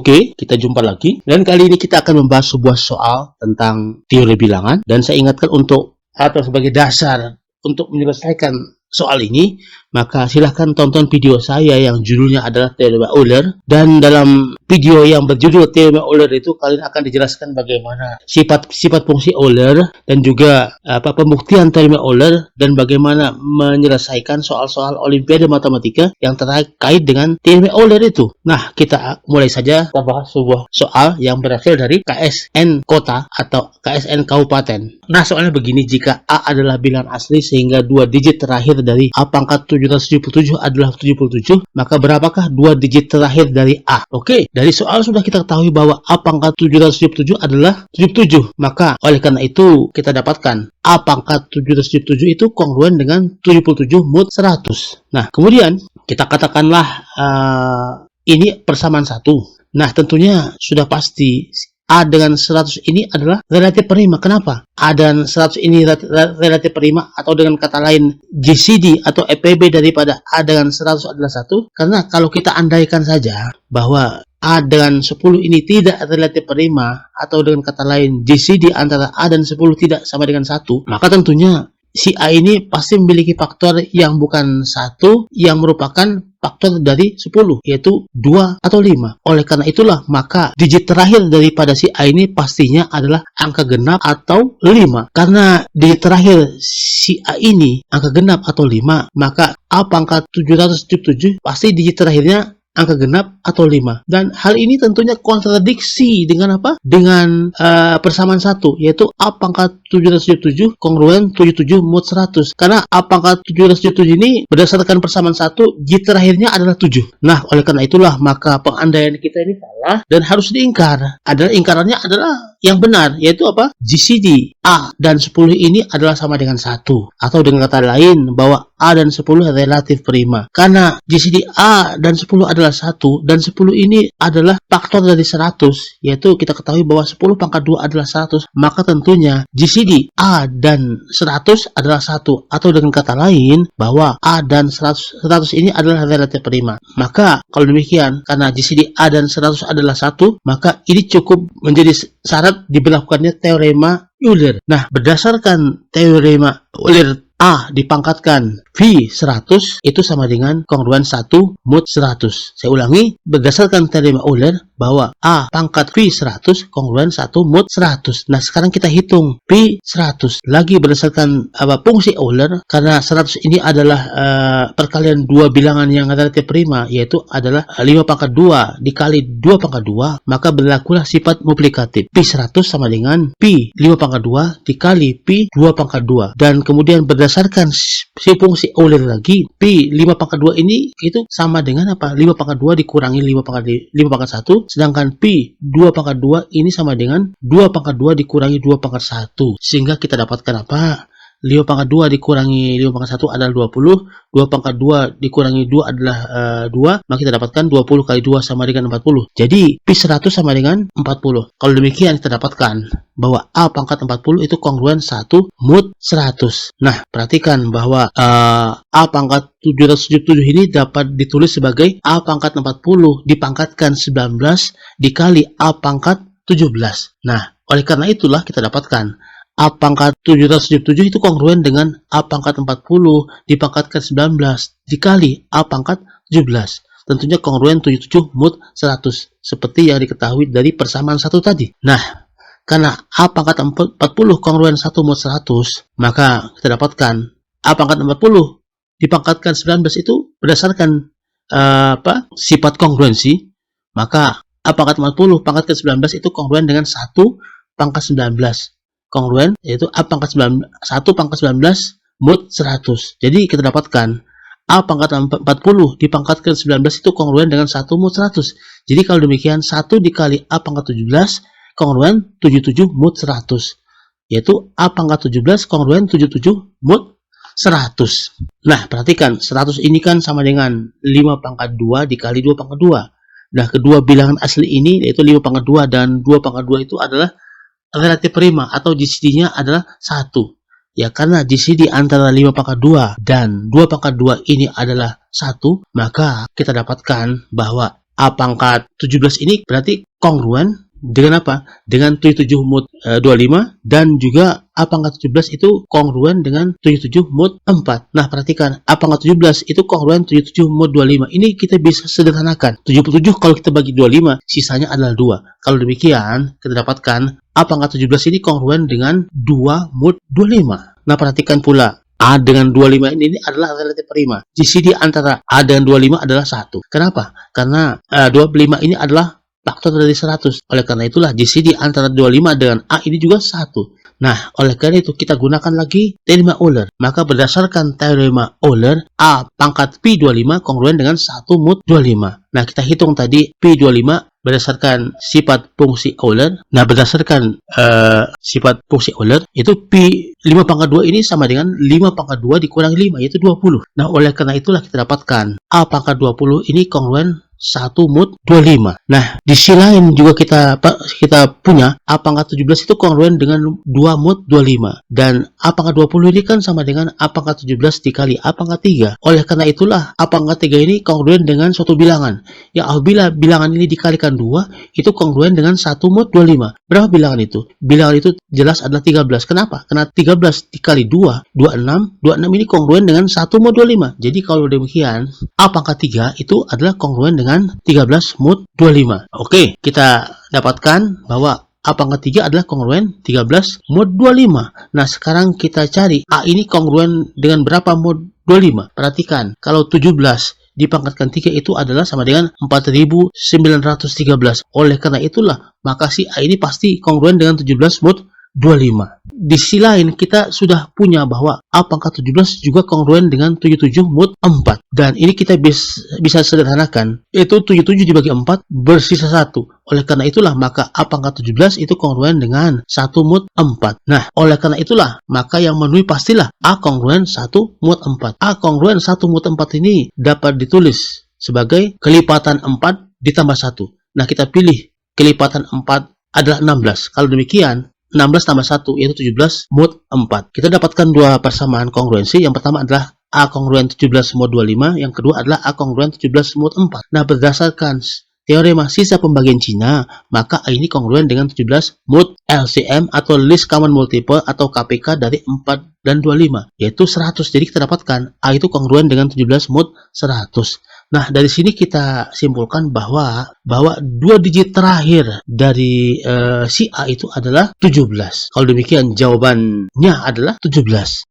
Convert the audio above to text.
Oke, kita jumpa lagi. Dan kali ini kita akan membahas sebuah soal tentang teori bilangan. Dan saya ingatkan untuk atau sebagai dasar untuk menyelesaikan soal ini, maka silahkan tonton video saya yang judulnya adalah Teorema Euler. Dan dalam video yang berjudul Teorema Euler itu kalian akan dijelaskan bagaimana sifat fungsi Euler dan juga pembuktian Teorema Euler dan bagaimana menyelesaikan soal-soal Olimpiade Matematika yang terkait dengan Teorema Euler itu. Nah, kita mulai saja kita bahas sebuah soal yang berasal dari KSN kota atau KSN kabupaten. Nah, soalnya begini, jika A adalah bilangan asli sehingga dua digit terakhir dari A pangkat 777 adalah 77, maka berapakah dua digit terakhir dari A? Oke, dari soal sudah kita ketahui bahwa A pangkat 777 adalah 77. Maka oleh karena itu kita dapatkan A pangkat 777 itu kongruen dengan 77 mod 100. Nah, kemudian kita katakanlah ini persamaan 1. Nah, tentunya sudah pasti A dengan 100 ini adalah relatif prima. Kenapa? A dan 100 ini relatif prima, atau dengan kata lain GCD atau EPB daripada A dengan 100 adalah 1. Karena kalau kita andaikan saja bahwa A dengan 10 ini tidak relatif prima, atau dengan kata lain GCD antara A dan 10 tidak sama dengan 1, maka tentunya si A ini pasti memiliki faktor yang bukan 1 yang merupakan faktor dari 10, yaitu 2 atau 5. Oleh karena itulah, maka digit terakhir daripada si A ini pastinya adalah angka genap atau 5. Karena digit terakhir si A ini angka genap atau 5, maka A pangkat 777 pasti digit terakhirnya angka genap atau 5. Dan hal ini tentunya kontradiksi dengan apa? Dengan persamaan 1, yaitu A pangkat 777 kongruen 77 mod 100. Karena A pangkat 777 ini berdasarkan persamaan 1, digit terakhirnya adalah 7. Nah, oleh karena itulah maka pengandaian kita ini salah dan harus diingkar. Ingkarannya adalah yang benar, yaitu apa? GCD A dan 10 ini adalah sama dengan 1. Atau dengan kata lain bahwa A dan 10 relatif prima. Karena GCD A dan 10 adalah 1 dan 10 ini adalah faktor dari 100, yaitu kita ketahui bahwa 10 pangkat 2 adalah 100, maka tentunya GCD A dan 100 adalah 1, atau dengan kata lain bahwa A dan 100 ini adalah relatif prima. Maka kalau demikian, karena GCD A dan 100 adalah 1, maka ini cukup menjadi syarat diberlakukannya teorema Euler. Nah, berdasarkan teorema Euler, A dipangkatkan V 100 itu sama dengan kongruen 1 mod 100. Saya ulangi, berdasarkan teorema Euler bahwa A pangkat V 100 kongruen 1 mod 100. Nah, sekarang kita hitung V 100 lagi berdasarkan fungsi Euler, karena 100 ini adalah perkalian dua bilangan yang relatif prima, yaitu adalah 5 pangkat 2 dikali 2 pangkat 2, maka berlakulah sifat multiplikatif. P 100 sama dengan P 5 pangkat 2 dikali P 2 pangkat 2. Dan kemudian berdasarkan si fungsi Euler lagi, P 5 pangkat 2 ini itu sama dengan apa? 5 pangkat 2 dikurangi 5 pangkat 1, sedangkan P 2 pangkat 2 ini sama dengan 2 pangkat 2 dikurangi 2 pangkat 1. Sehingga kita dapatkan apa? 5 pangkat 2 dikurangi 5 pangkat 1 adalah 20, 2 pangkat 2 dikurangi 2 adalah 2, maka kita dapatkan 20 kali 2 sama dengan 40. Jadi P 100 sama dengan 40. Kalau demikian kita dapatkan bahwa A pangkat 40 itu kongruen 1 mod 100. Nah, perhatikan bahwa A pangkat 777 ini dapat ditulis sebagai A pangkat 40 dipangkatkan 19 dikali A pangkat 17. Nah, oleh karena itulah kita dapatkan A pangkat 777 itu kongruen dengan A pangkat 40 dipangkatkan 19 dikali A pangkat 17. Tentunya kongruen 77 mod 100, seperti yang diketahui dari persamaan 1 tadi. Nah, karena A pangkat 40 kongruen 1 mod 100, maka kita dapatkan A pangkat 40 dipangkatkan 19 itu berdasarkan sifat kongruensi, maka A pangkat 40 pangkatkan 19 itu kongruen dengan 1 pangkat 19. Kongruen yaitu A pangkat 1 pangkat 19 mod 100. Jadi kita dapatkan A pangkat 40 dipangkatkan 19 itu kongruen dengan 1 mod 100. Jadi kalau demikian 1 dikali A pangkat 17 kongruen 77 mod 100, yaitu A pangkat 17 kongruen 77 mod 100. Nah, perhatikan 100 ini kan sama dengan 5 pangkat 2 dikali 2 pangkat 2. Nah, kedua bilangan asli ini yaitu 5 pangkat 2 dan 2 pangkat 2 itu adalah relatif prima atau GCD-nya adalah 1. Ya, karena GCD antara 5 pangkat 2 dan 2 pangkat 2 ini adalah 1, maka kita dapatkan bahwa A pangkat 17 ini berarti kongruen dengan apa? Dengan 77 mod 25 dan juga A pangkat 17 itu kongruen dengan 77 mod 4. Nah, perhatikan A pangkat 17 itu kongruen 77 mod 25. Ini kita bisa sederhanakan. 77 kalau kita bagi 25, sisanya adalah 2. Kalau demikian, kita dapatkan A pangkat 17 ini kongruen dengan 2 mod 25. Nah, perhatikan pula A dengan 25 ini adalah relatif prima. GCD antara A dengan 25 adalah 1. Kenapa? Karena 25 ini adalah faktor dari 100. Oleh karena itulah GCD antara 25 dengan A ini juga 1. Nah, oleh karena itu kita gunakan lagi teorema Euler. Maka berdasarkan teorema Euler, A pangkat P25 kongruen dengan 1 mod 25. Nah, kita hitung tadi P25 berdasarkan sifat fungsi Euler. Nah, berdasarkan sifat fungsi Euler, itu P5 pangkat 2 ini sama dengan 5 pangkat 2 dikurangi 5, yaitu 20. Nah, oleh karena itulah kita dapatkan A pangkat 20 ini kongruen 1 mod 25. Nah, di sisi lain juga kita punya A pangkat 17 itu kongruen dengan 2 mod 25. Dan A pangkat 20 ini kan sama dengan A pangkat 17 dikali A pangkat 3. Oleh karena itulah A pangkat 3 ini kongruen dengan suatu bilangan. Yang apabila bilangan ini dikalikan 2, itu kongruen dengan 1 mod 25. Berapa bilangan itu? Bilangan itu jelas adalah 13. Kenapa? Karena 13 dikali 2, 26. 26 ini kongruen dengan 1 mod 25. Jadi kalau demikian, A pangkat 3 itu adalah kongruen dengan 13 mod 25. Oke, kita dapatkan bahwa A pangkat 3 adalah kongruen 13 mod 25. Nah, sekarang kita cari A ini kongruen dengan berapa mod 25. Perhatikan, kalau 17 dipangkatkan 3 itu adalah sama dengan 4913. Oleh karena itulah, maka si A ini pasti kongruen dengan 17 mod 25. Di sisi lain, kita sudah punya bahwa A pangkat 17 juga kongruen dengan 77 mod 4. Dan ini kita bisa sederhanakan, yaitu 77 dibagi 4 bersisa 1. Oleh karena itulah, maka A pangkat 17 itu kongruen dengan 1 mod 4. Nah, oleh karena itulah, maka yang memenuhi pastilah A kongruen 1 mod 4. A kongruen 1 mod 4 ini dapat ditulis sebagai kelipatan 4 ditambah 1. Nah, kita pilih kelipatan 4 adalah 16. Kalau demikian, 16 tambah 1 yaitu 17 mod 4. Kita dapatkan dua persamaan kongruensi. Yang pertama adalah A kongruen 17 mod 25, yang kedua adalah A kongruen 17 mod 4. Nah, berdasarkan teorema sisa pembagian Cina, maka A ini kongruen dengan 17 mod LCM atau least common multiple atau KPK dari 4 dan 25, yaitu 100. Jadi kita dapatkan A itu kongruen dengan 17 mod 100. Nah, dari sini kita simpulkan bahwa dua digit terakhir dari si A itu adalah 17. Kalau demikian jawabannya adalah 17.